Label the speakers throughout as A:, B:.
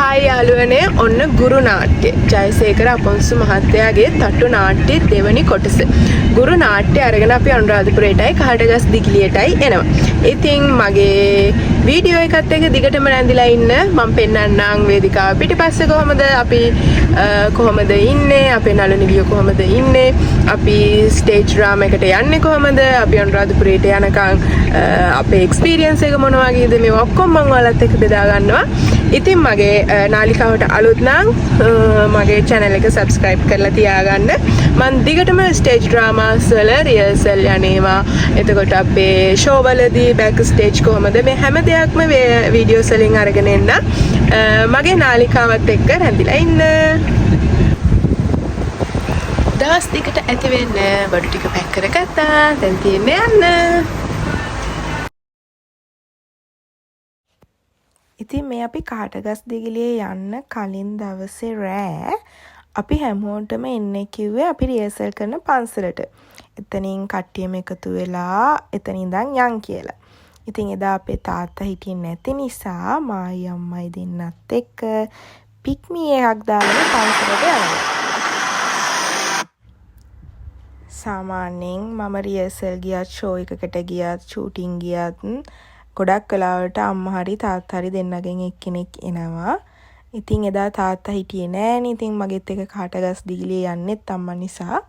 A: Hi යාළුවනේ ඔන්න ගුරු නාට්‍ය ජයසේකර අපොන්සු මහත්තයාගේ තට්ටු නාට්‍ය දෙවනි කොටස. ගුරු නාට්‍ය අරගෙන අපි අනුරාධපුරයටයි කහටගස් දිගිලියටයි එනවා. ඉතින් මගේ වීඩියෝ එකත් එක්ක දිගටම රැඳිලා ඉන්න මම පෙන්නන්නම් වේදිකාව පිටිපස්සේ කොහමද අපි කොහමද ඉන්නේ අපේ නළු නිලියෝ කොහමද ඉන්නේ අපි ස්ටේජ් ඩ්‍රාමා එකට යන්නේ කොහමද අපි අනුරාධපුරයට යනකම් අපේ එක්ස්පීරියන්ස් එක මොන වගේද මේ ඔක්කොම මම ඔයාලත් එක්ක බෙදා ගන්නවා. ඉතින් මගේ නාලිකාවට අලුත් නම් මගේ channel එක subscribe කරලා තියාගන්න. මම දිගටම stage dramas වල rehearsal යනවා. එතකොට අපේ show වලදී back stage කොහමද මේ හැම දෙයක්ම videos වලින් අරගෙන එන්න. මගේ නාලිකාවත් එක්ක රැඳිලා ඉන්න. දවස් දෙකට ඇති වෙන්න බඩු ටික පැක් කරගත්තා. දැන් තියෙන්නේ යන්න. ඉතින් මේ අපි කාටගස් දිගිලියේ යන්න කලින් දවසේ රෑ අපි හැමෝටම එන්නේ කිව්වේ අපි රිහර්සල් කරන පන්සලට. එතනින් කට්ටියම එකතු වෙලා එතන ඉඳන් යන් කියලා. ඉතින් එදා අපේ තාත්තා හිටියේ නැති නිසා මායි අම්මයි දෙන්නත් එක්ක පික්මි එකක් දාගෙන පන්සලට යනවා. සාමාන්‍යයෙන් මම රිහර්සල් ගියත් ෂෝ එකකට ගියත් ෂූටින් ගියත් ගොඩක් වෙලාවට අම්මා හරි තාත්තා හරි දෙන්නගෙන් එක්කෙනෙක් එනවා. ඉතින් එදා තාත්තා හිටියේ නෑනේ. ඉතින් මගෙත් එක කාටගස් දිගිලිය යන්නෙත් අම්මා නිසා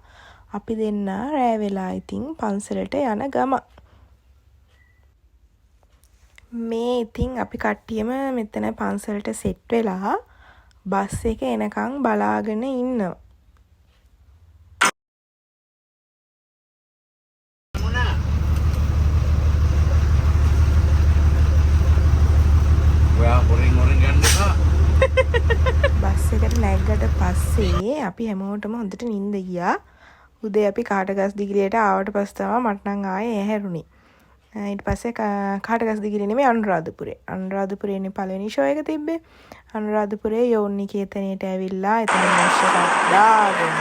A: අපි දෙන්න රෑ වෙලා ඉතින් පන්සලට යන ගම. මේ ඉතින් අපි කට්ටියම මෙතන පන්සලට සෙට් වෙලා බස් එක එනකන් බලාගෙන ඉන්නවා. බස් එකට නැග්ගට පස්සේ අපි හැමෝටම හොඳට නිින්ද ගියා. උදේ අපි කාටගස් දිගිලියට ආවට පස්සේ තමයි මට නම් ආයේ ඇහැරුණේ. ඊට පස්සේ කාටගස් දිගිලිය නෙමෙයි අනුරාධපුරේ. අනුරාධපුරේනේ පළවෙනි ෂෝ එක තිබ්බේ. අනුරාධපුරේ යෝනිකේතනෙට ඇවිල්ලා එතන මාස්ටර්ට දාගෙන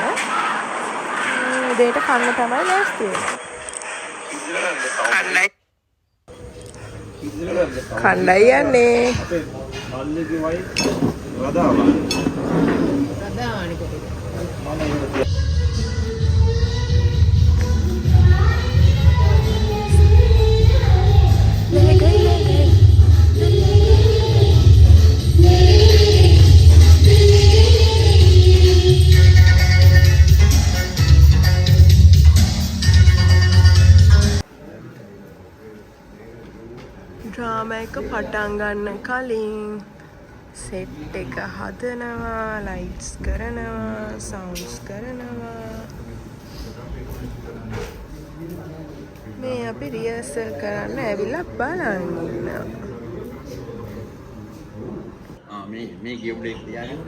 A: උදේට කන්න තමයි ලෑස්ති වෙන්නේ. කණ්ඩායි යන්නේ. මල්ලිගේ වයි රදාවා. රදාවානි කොටද? ඩ්‍රාමා එක පටන් ගන්න කලින් සෙට් එක හදනවා, ලයිට්ස් කරනවා, සවුන්ඩ්ස් කරනවා. මේ අපි රිහර්සල් කරන්න ඇවිල්ලා බලන් ඉන්නවා.
B: මේ ගියුබ්ලේ තියාගෙන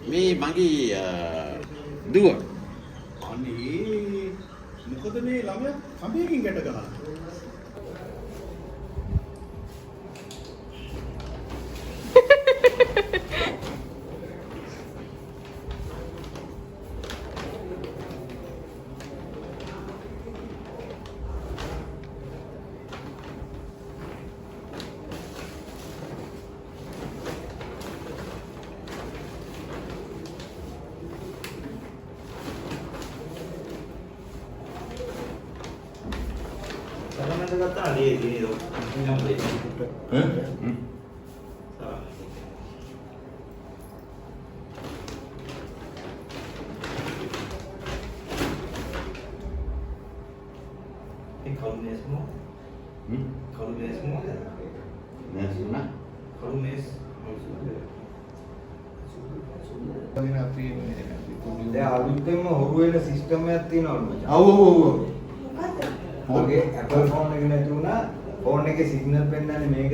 B: මේ මගේ දුව
C: අනේ මොකද මේ ළමයා කඹයකින් ගැට ගහලා
D: ගත්තා අඩේ දිනේ දෝ නිකම් දෙන්න ඒ කවුනේස් මෝ කවුනේස් මෝ
B: නැසුණා
D: කවුනේස්
E: දැන් අලුතෙන්ම හොරු වෙන සිස්ටම් එකක් තියෙනවලු මචං.
C: ඔව්
E: ඔගේ Apple phone එක නැති වුණා phone එකේ signal පෙන්නන්නේ මේකද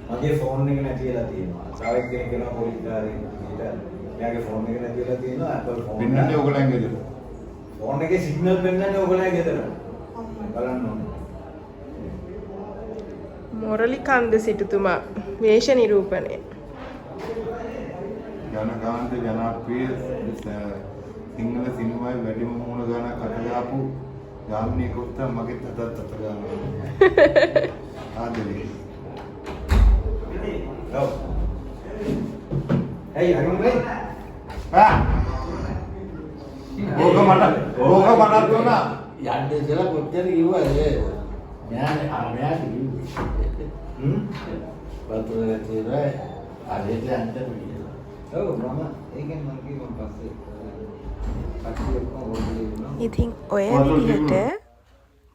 E: මගේ phone එක නැතිලා තියෙනවා. තව එක්කෙනෙක් කෙනා පොලිස්කාරයෙක් ඊට මෙයාගේ phone එක නැතිලා තියෙනවා Apple phone.
C: පෙන්නන්නේ ඔයගොල්ලන්ගේ ගෙදර.
E: phone එකේ signal පෙන්නන්නේ ඔයගොල්ලන්ගේ ගෙදර. බලන්න ඕනේ.
A: මොරලි කන්ද සිටුතුමා වේශ නිරූපණය.
C: ගාමිණී කොත්තා මගෙත් හදත් අත ගන්නවා. ආදරේ.
E: ඔව්. ඇයි අරුණේ?
C: ඕක මට දුන්නා.
B: යන්න ඉතලා කොච්චර කිව්වද? මෙයා කිව්වේ. වතුර නැතිලා අදට යන්න බෑ.
E: ඔව් මම ඒකෙන් මම කිව්වා පස්සේ. කට්ටිය ඔක්කොම ඕනේ වුණා.
A: ඉතින් ඔය විදිහට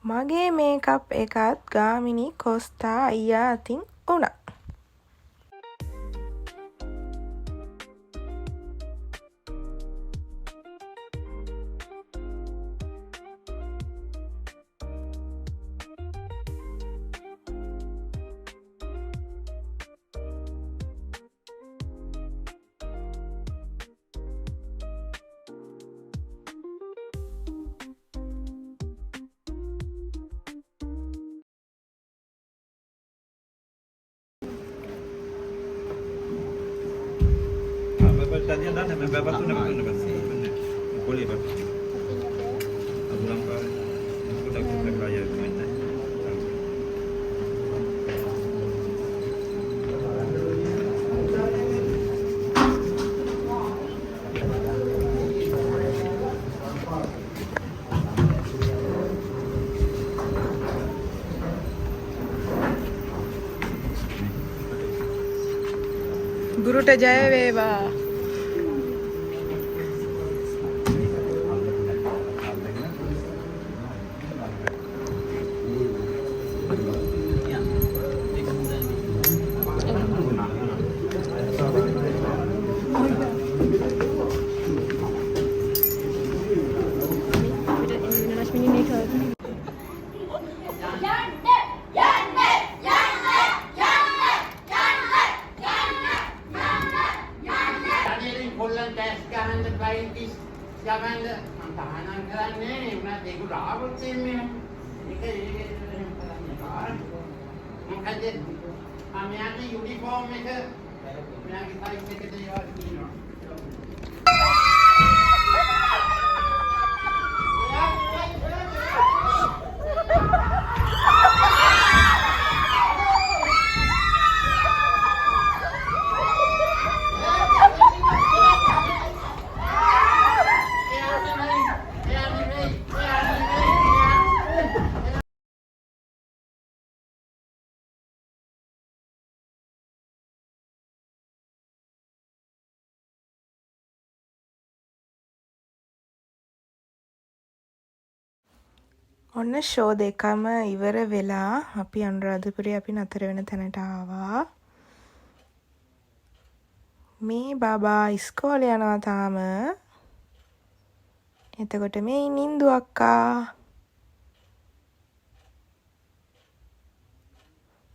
A: මගේ මේකප් එකත් ගාමිණී කොස්තා අයියා අතින් වුණා.
D: Tadi ada beberapa tu nak boleh pak. Aku nampak aku dah kaya komentar.
A: ගුරුට ජය වේවා.
B: කොල්ලන් ටැක්ස් ගහන්න බයින්ටිස් යවන්න මම තහනම් කරන්නේ උනත් ඒක රාවුත් එන්නේ ඒක මොකද මෙයාගේ යුනිෆෝම් එක මෙයාගේ සයිස් එකට ඒවා තියෙනවා
A: ඔන්න ෂෝ දෙකම ඉවර වෙලා අපි අනුරාධපුරේ අපි නතර වෙන තැනට ආවා. මේ බබා ඉස්කෝලේ යනවා තාම. එතකොට මේ නින්දු අක්කා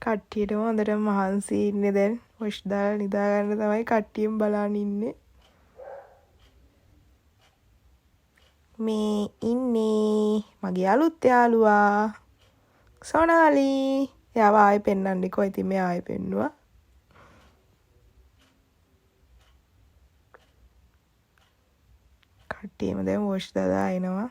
A: කට්ටියටම හොඳට මහන්සි ඉන්නේ දැන්. වොෂ් දාලා නිදා ගන්න තමයි කට්ටියම බලන් ඉන්නේ. මේ ඉන්නේ මගේ අලුත් යාළුවා සොනාලි. එයාව ආයෙ පෙන්නන්නකෝ. ඉතින් මේ ආයෙ පෙන්නුවා. කට්ටියම දැන් වොෂ් දාලා එනවා.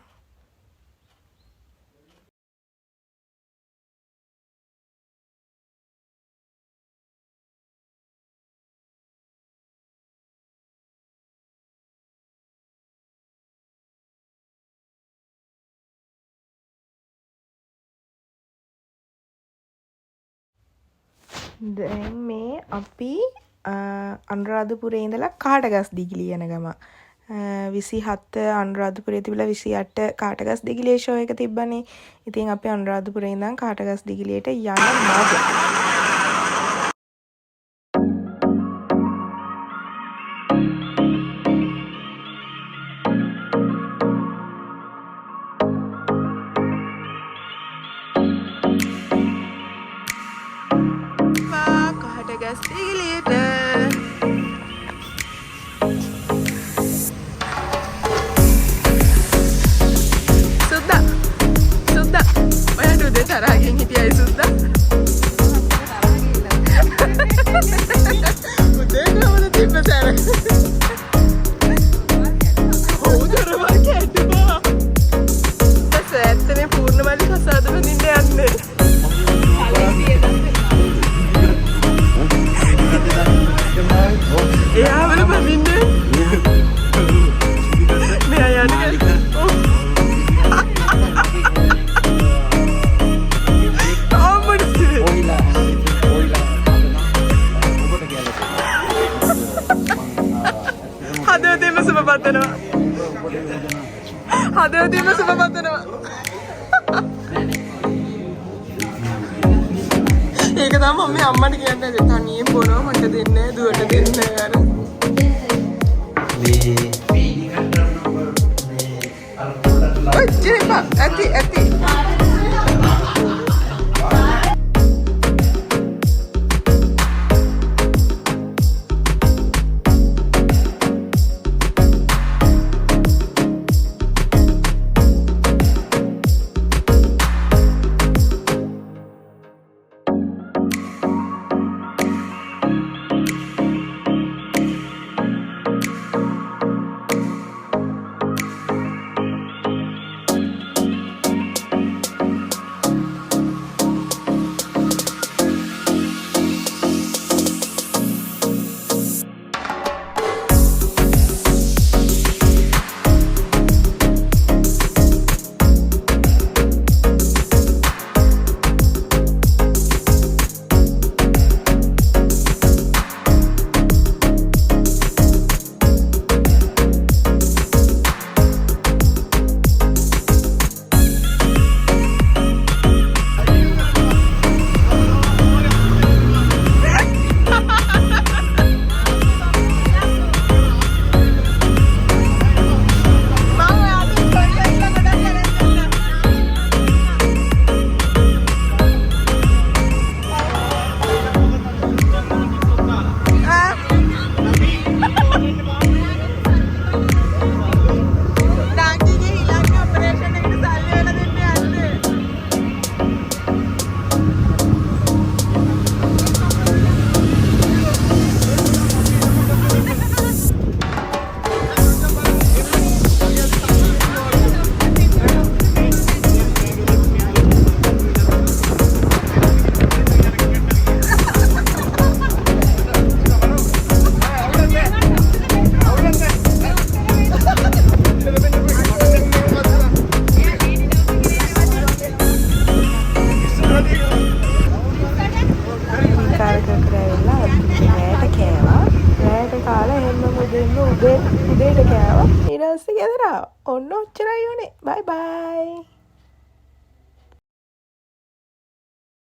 A: දැන් මේ අපි අනුරාධපුරේ ඉඳලා කාටගස් දිගිලිය යන ගම. 27 අනුරාධපුරේ තිබිලා 28 කාටගස් දිගිලියේ ෂෝ එක තිබ්බනේ. ඉතින් අපි අනුරාධපුරේ ඉඳන් කාටගස් දිගිලියට යන මග කාටගස් දිගිලියට තරහකින් හිටියයි සුද්දා. උදේ කොහමද තිබ්බ තැන? හොදරවා කැඩුවා. ඇත්තනේ තමයි මම අම්මට කියන්නේ තනියෙන් බොනවා මට දෙන්නේ දුවට දෙන්නේ අර ඔච්චර ඇති උදේට කෑවා ඊට පස්සේ ගෙදර ආවා ඔන්න ඔච්චරයි උනේ බයි බයි